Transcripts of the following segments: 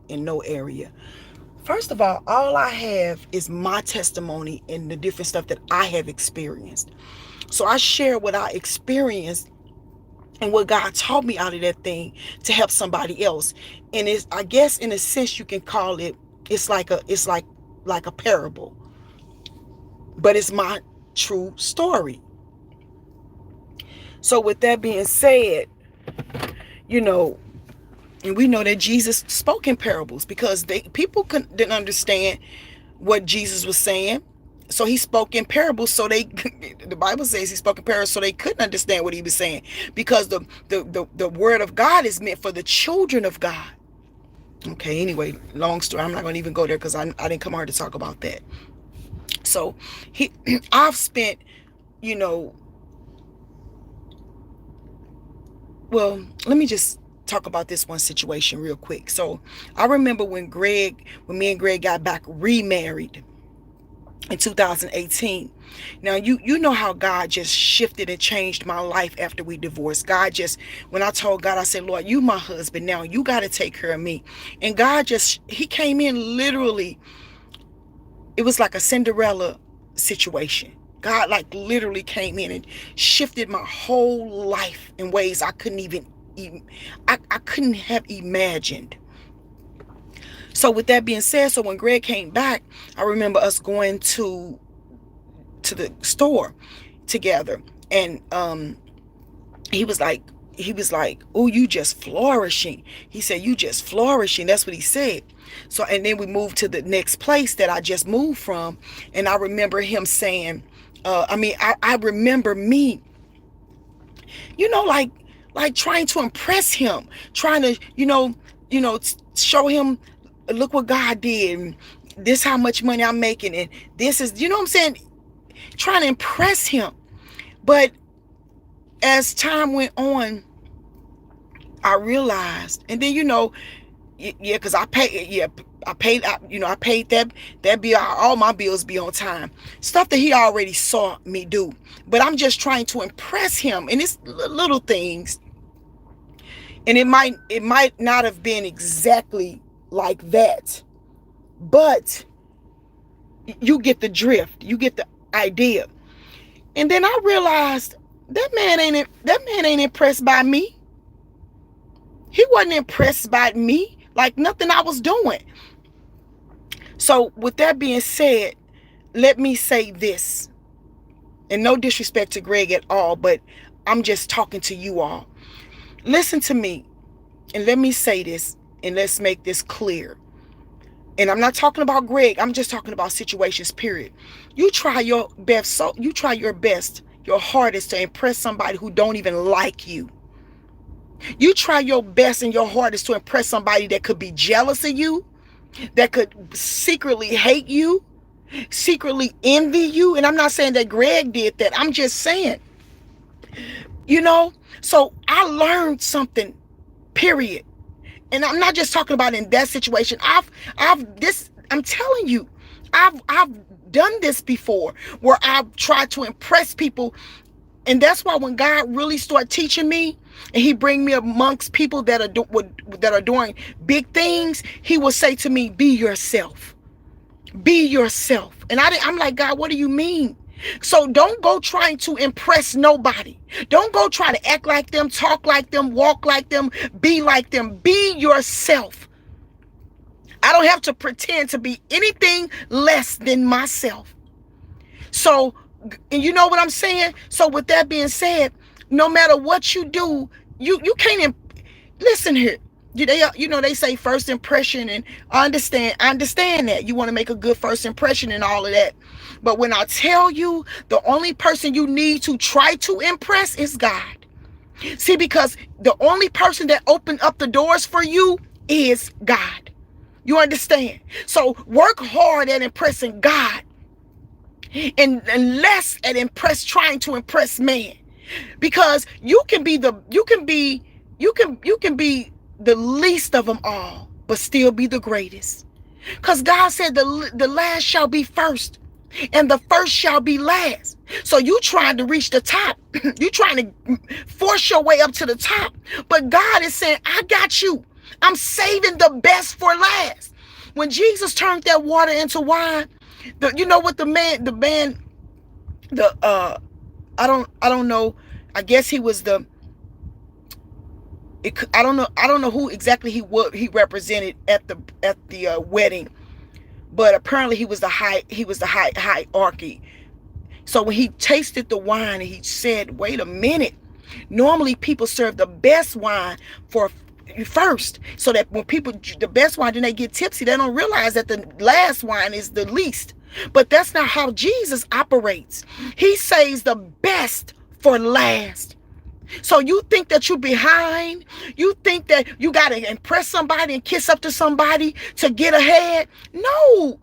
in no area. First of all I have is my testimony and the different stuff that I have experienced. So I share what I experienced and what God taught me out of that thing to help somebody else. And it's, I guess in a sense you can call it, it's like a parable, but it's my true story. So with that being said, you know, and we know that Jesus spoke in parables because people didn't understand what Jesus was saying. So he spoke in parables so they the Bible says he spoke in parables so they couldn't understand what he was saying, because the word of God is meant for the children of God. Okay, anyway, long story. I'm not going to even go there because I didn't come here to talk about that. So he I've spent, you know, well, let me just talk about this one situation real quick. So I remember when me and Greg got back remarried in 2018. Now you know how God just shifted and changed my life after we divorced. God just, when I told God, I said, Lord, you my husband now, you got to take care of me. And God just, he came in literally, it was like a Cinderella situation. God like literally came in and shifted my whole life in ways I couldn't even I couldn't have imagined. So with that being said, so when Greg came back, I remember us going to the store together, and he was like, oh, you just flourishing. He said, you just flourishing. That's what he said. So, and then we moved to the next place that I just moved from, and I remember him saying, I remember me, like trying to impress him, trying to, show him, look what God did, and this how much money I'm making, and this is, you know what I'm saying, trying to impress him. But as time went on, I realized, and then, because I paid that bill. All my bills be on time. Stuff that he already saw me do. But I'm just trying to impress him, and it's little things. And it might not have been exactly like that, but you get the drift. You get the idea. And then I realized that man ain't impressed by me. He wasn't impressed by me, like nothing I was doing. So with that being said, let me say this, and no disrespect to Greg at all, but I'm just talking to you all. Listen to me, and let me say this, and let's make this clear. And I'm not talking about Greg. I'm just talking about situations, period. You try your best, your hardest to impress somebody who don't even like you. You try your best and your hardest to impress somebody that could be jealous of you, that could secretly hate you, secretly envy you. And I'm not saying that Greg did that. I'm just saying, so I learned something, period. And I'm not just talking about in that situation. I'm telling you, I've done this before, where I've tried to impress people. And that's why when God really started teaching me, and he bring me amongst people that are doing big things, he will say to me, be yourself. Be yourself. And I'm like, God, what do you mean? So don't go trying to impress nobody. Don't go try to act like them, talk like them, walk like them, be like them. Be yourself. I don't have to pretend to be anything less than myself. So, and you know what I'm saying? So with that being said, no matter what you do, you can't listen here. They say first impression, and I understand that you want to make a good first impression and all of that. But when I tell you, the only person you need to try to impress is God. See, because the only person that opened up the doors for you is God. You understand? So work hard at impressing God, and less at trying to impress man. Because you can be the least of them all, but still be the greatest. Because God said the last shall be first, and the first shall be last. So you trying to reach the top. You trying to force your way up to the top. But God is saying, I got you. I'm saving the best for last. When Jesus turned that water into wine, you know what I don't know. I guess he was I don't know who exactly he represented at the wedding, but apparently he was the hierarchy. So when he tasted the wine, he said, "Wait a minute. Normally people serve the best wine for first, so that when people the best wine, then they get tipsy. They don't realize that the last wine is the least." But that's not how Jesus operates. He saves the best for last. So you think that you're behind? You think that you got to impress somebody and kiss up to somebody to get ahead? No.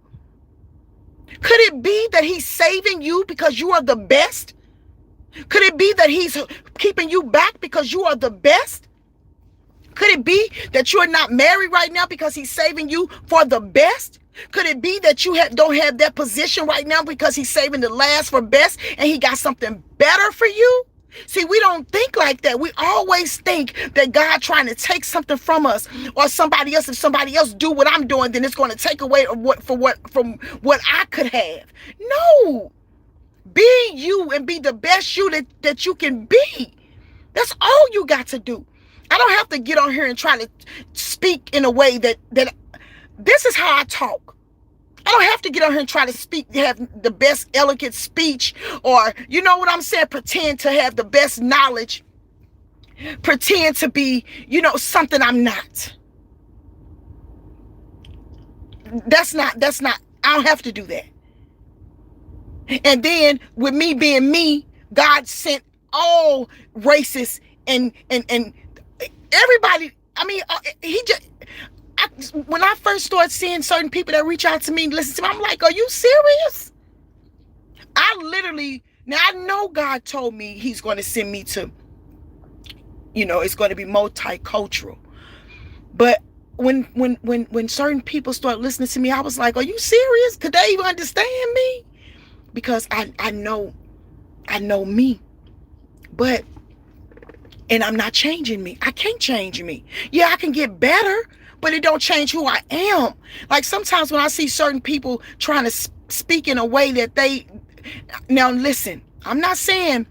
Could it be that he's saving you because you are the best? Could it be that he's keeping you back because you are the best? Could it be that you're not married right now because he's saving you for the best? Could it be that you don't have that position right now because he's saving the last for best and he got something better for you? See, we don't think like that. We always think that God trying to take something from us or somebody else. If somebody else do what I'm doing, then it's going to take away from what I could have. No. Be you and be the best you that you can be. That's all you got to do. I don't have to get on here and try to speak in a way that this is how I talk. I don't have to get on here and try to have the best elegant speech, or, you know what I'm saying, pretend to have the best knowledge, pretend to be, something I'm not. That's not, I don't have to do that. And then with me being me, God sent all races and everybody. I mean, when I first started seeing certain people that reach out to me and listen to me, I'm like, are you serious? Now I know God told me he's going to send me to, it's going to be multicultural. But when certain people start listening to me, I was like, are you serious? Could they even understand me? Because I know me. And I'm not changing me. I can't change me. Yeah, I can get better, but it don't change who I am. Like sometimes when I see certain people trying to speak in a way that now listen, I'm not saying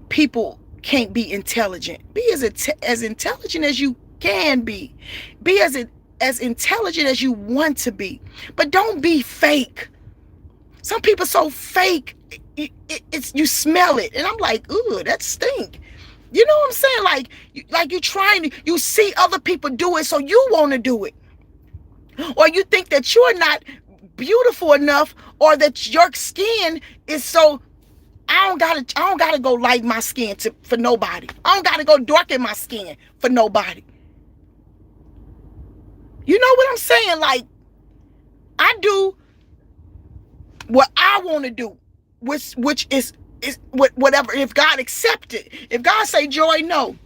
people can't be intelligent. Be as intelligent as you can be. Be as intelligent as you want to be. But don't be fake. Some people so fake, you smell it. And I'm like, ooh, that stink. You know what I'm saying? Like you see other people do it, so you want to do it. Or you think that you're not beautiful enough, or that your skin is so, I don't gotta go light my skin for nobody. I don't gotta go darken my skin for nobody. You know what I'm saying? Like, I do what I want to do, which is whatever. If God accept it, if God say, Joy, no,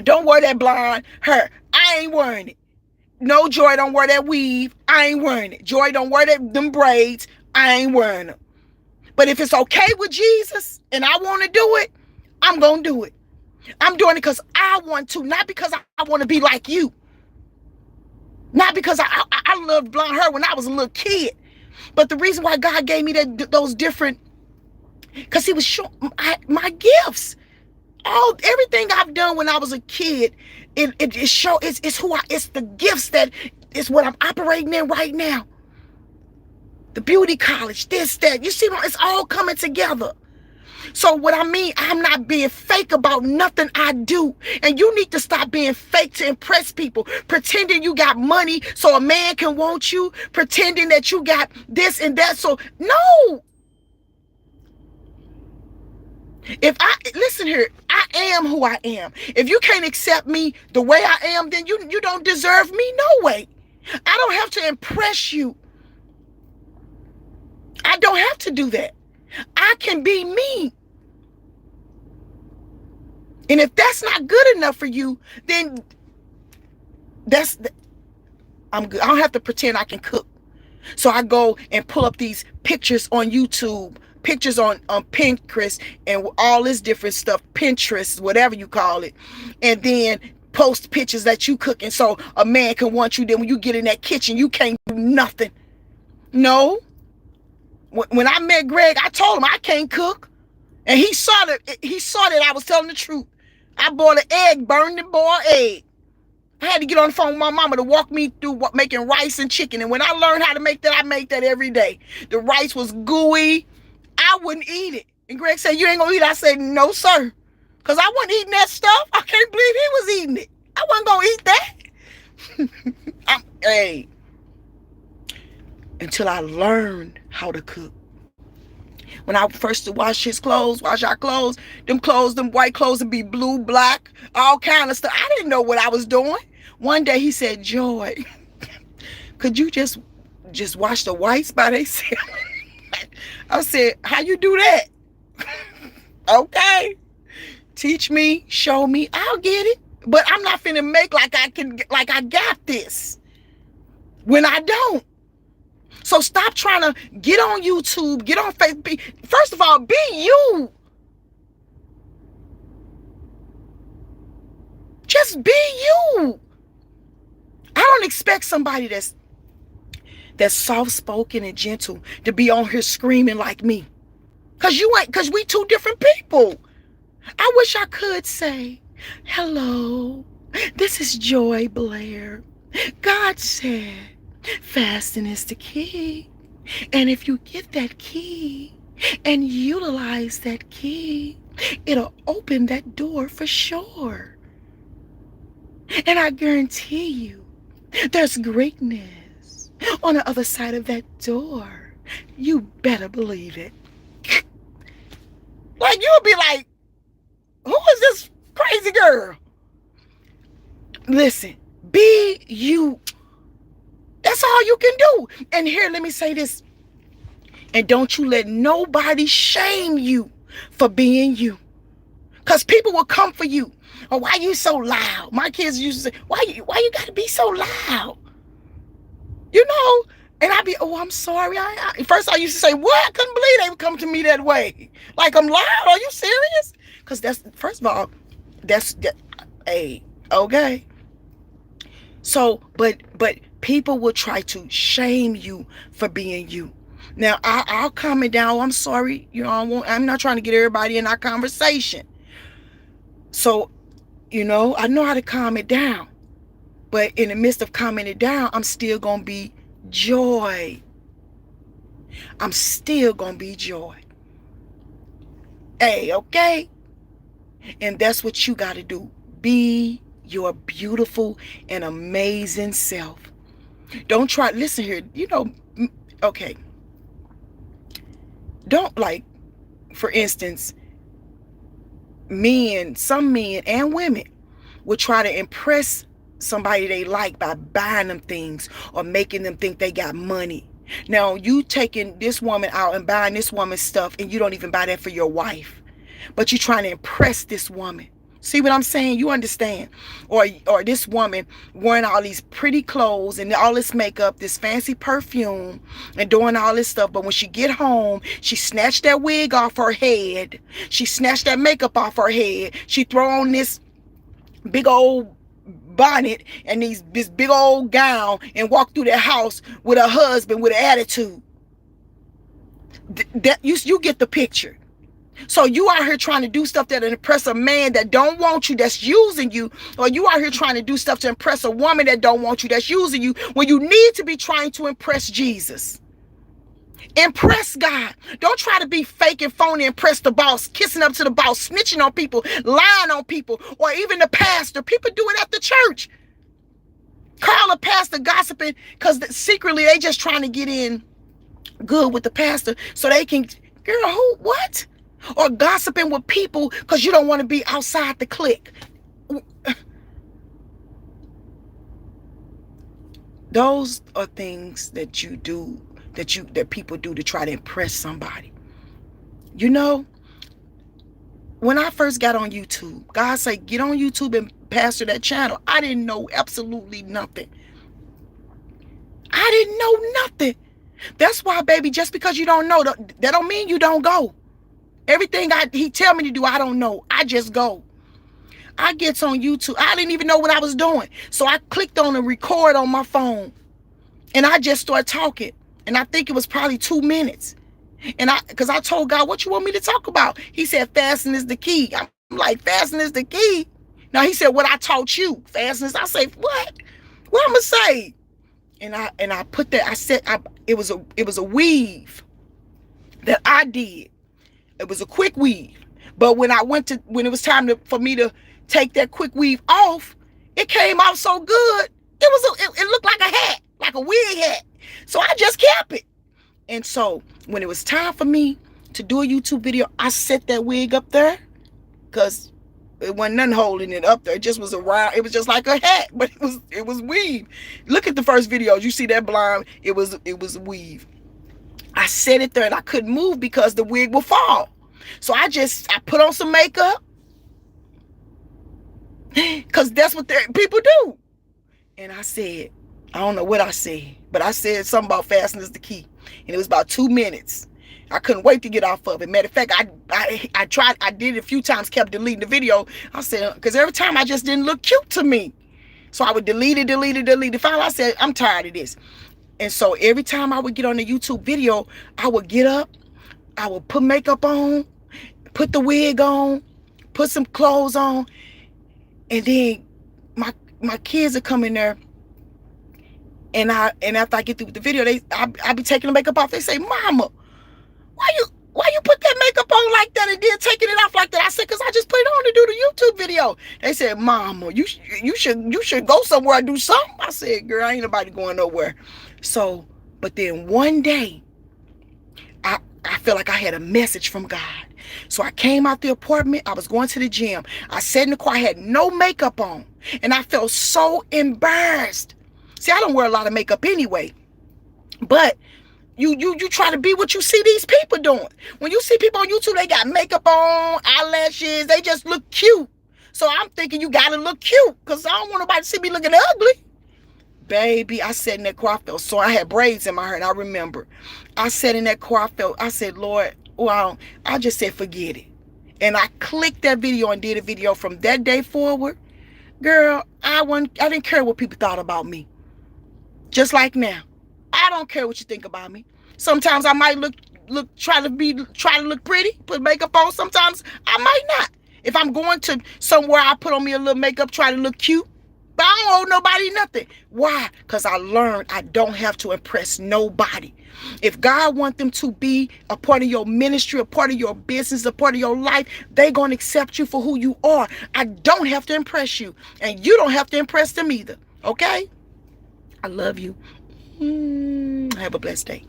don't wear that blonde hair, I ain't wearing it. No, Joy, don't wear that weave, I ain't wearing it. Joy, don't wear them braids, I ain't wearing them. But if it's okay with Jesus and I want to do it, I'm gonna do it. I'm doing it because I want to, not because I want to be like you. Not because I loved blonde hair when I was a little kid. But the reason why God gave me those different, because he was showing my gifts. Everything I've done when I was a kid, it's the gifts that is what I'm operating in right now. The beauty college, this, that. You see, it's all coming together. So what I mean, I'm not being fake about nothing I do. And you need to stop being fake to impress people. Pretending you got money so a man can want you. Pretending that you got this and that. So, no. Listen here, I am who I am. If you can't accept me the way I am, then you don't deserve me no way. I don't have to impress you. I don't have to do that. I can be me. And if that's not good enough for you, then I'm good. I don't have to pretend I can cook. So I go and pull up these pictures on YouTube, pictures on Pinterest and all this different stuff, Pinterest, whatever you call it. And then post pictures that you cooking so a man can want you. Then when you get in that kitchen, you can't do nothing. No. When I met Greg, I told him I can't cook. And he saw that I was telling the truth. I boiled an egg, burned and boiled egg. I had to get on the phone with my mama to walk me through making rice and chicken. And when I learned how to make that, I make that every day. The rice was gooey. I wouldn't eat it. And Greg said, you ain't gonna eat it? I said, no, sir. Because I wasn't eating that stuff. I can't believe he was eating it. I wasn't gonna eat that. Hey. Until I learned how to cook. When I first wash our clothes, them white clothes would be blue, black, all kind of stuff. I didn't know what I was doing. One day he said, Joy, could you just wash the whites by themselves? I said, how you do that? Okay. Teach me, show me, I'll get it. But I'm not finna make like I got this when I don't. So stop trying to get on YouTube, get on Facebook. First of all, be you. Just be you. I don't expect somebody that's soft-spoken and gentle to be on here screaming like me. Cause we two different people. I wish I could say, hello, this is Joy Blair. God said, fasting is the key. And if you get that key and utilize that key, it'll open that door for sure. And I guarantee you, there's greatness on the other side of that door. You better believe it. Like, you'll be like, who is this crazy girl? Listen, be you. That's all you can do. And here, let me say this. And don't you let nobody shame you for being you. Because people will come for you. Oh, why you so loud? My kids used to say, why you got to be so loud? You know, and I'd be, oh, I'm sorry. First I used to say, what? I couldn't believe they would come to me that way. Like, I'm loud. Are you serious? Because that's, first of all, hey, okay. So, but people will try to shame you for being you. Now, I'll comment down, oh, I'm sorry. You know, I'm not trying to get everybody in our conversation. So, you know, I know how to calm it down. But in the midst of calming it down, I'm still going to be Joy. I'm still going to be Joy. Hey, okay? And that's what you got to do. Be your beautiful and amazing self. Don't try, listen here, you know, okay. Don't, like, for instance, some men and women will try to impress somebody they like by buying them things or making them think they got money. Now, you taking this woman out and buying this woman stuff, and you don't even buy that for your wife, but you're trying to impress this woman. See what I'm saying? You understand? Or this woman wearing all these pretty clothes and all this makeup, this fancy perfume, and doing all this stuff. But when she get home, she snatched that wig off her head. She snatched that makeup off her head. She throw on this big old bonnet and this big old gown and walk through the house with her husband with an attitude. You get the picture. So you out here trying to do stuff that impress a man that don't want you, that's using you, or you out here trying to do stuff to impress a woman that don't want you, that's using you, when you need to be trying to impress Jesus. Impress God. Don't try to be fake and phony, impress the boss, kissing up to the boss, snitching on people, lying on people, or even the pastor. People do it at the church. Call a pastor gossiping because secretly they just trying to get in good with the pastor so they can, girl, who, what? Or gossiping with people because you don't want to be outside the clique. Those are things that you do, that people do to try to impress somebody. You know, when I first got on YouTube, God said, get on YouTube and pastor that channel. I didn't know absolutely nothing. I didn't know nothing. That's why, baby, just because you don't know, that don't mean you don't go. Everything he tell me to do, I don't know. I just go. I gets on YouTube. I didn't even know what I was doing. So I clicked on the record on my phone. And I just started talking. And I think it was probably 2 minutes. And because I told God, what you want me to talk about? He said, fasting is the key. I'm like, fasting is the key? Now he said, what I taught you, fasting is. I say, what? What I'm going to say? And I put that, I said, it was a weave that I did. It was a quick weave. But when it was time for me to take that quick weave off, it came out so good. It looked like a hat, like a wig hat. So I just kept it. And so when it was time for me to do a YouTube video, I set that wig up there because it wasn't nothing holding it up there. It just was it was just like a hat, but it was weave. Look at the first videos. You see that blind? It was weave. I set it there and I couldn't move because the wig would fall. So I put on some makeup because that's what people do. And I said, I don't know what I said, but I said something about fasting is the key. And it was about 2 minutes. I couldn't wait to get off of it. Matter of fact, I tried, I did it a few times, kept deleting the video. I said, because every time I just didn't look cute to me. So I would delete it. Finally, I said, I'm tired of this. And so every time I would get on the YouTube video, I would get up, I would put makeup on, put the wig on, put some clothes on, and then my kids would come in there, and after I get through with the video, I be taking the makeup off. They say, Mama, why you put that makeup on like that and then taking it off like that? I said, because I just put it on to do the YouTube video. They said, Mama, you should go somewhere and do something. I said, girl, ain't nobody going nowhere. So, but then one day, I felt like I had a message from God. So I came out the apartment. I was going to the gym. I sat in the car. I had no makeup on. And I felt so embarrassed. See, I don't wear a lot of makeup anyway. But you try to be what you see these people doing. When you see people on YouTube, they got makeup on, eyelashes. They just look cute. So I'm thinking you got to look cute because I don't want nobody to see me looking ugly. Baby, I sat in that car. I felt so. I had braids in my hair, and I remember. I sat in that car. I said, Lord, well, I just said, forget it. And I clicked that video and did a video from that day forward. Girl, I didn't care what people thought about me. Just like now. I don't care what you think about me. Sometimes I might try to look pretty, put makeup on. Sometimes I might not. If I'm going to somewhere, I put on me a little makeup, try to look cute. But I don't owe nobody nothing. Why? Because I learned I don't have to impress nobody. If God wants them to be a part of your ministry, a part of your business, a part of your life, they're going to accept you for who you are. I don't have to impress you. And you don't have to impress them either. Okay? I love you. Have a blessed day.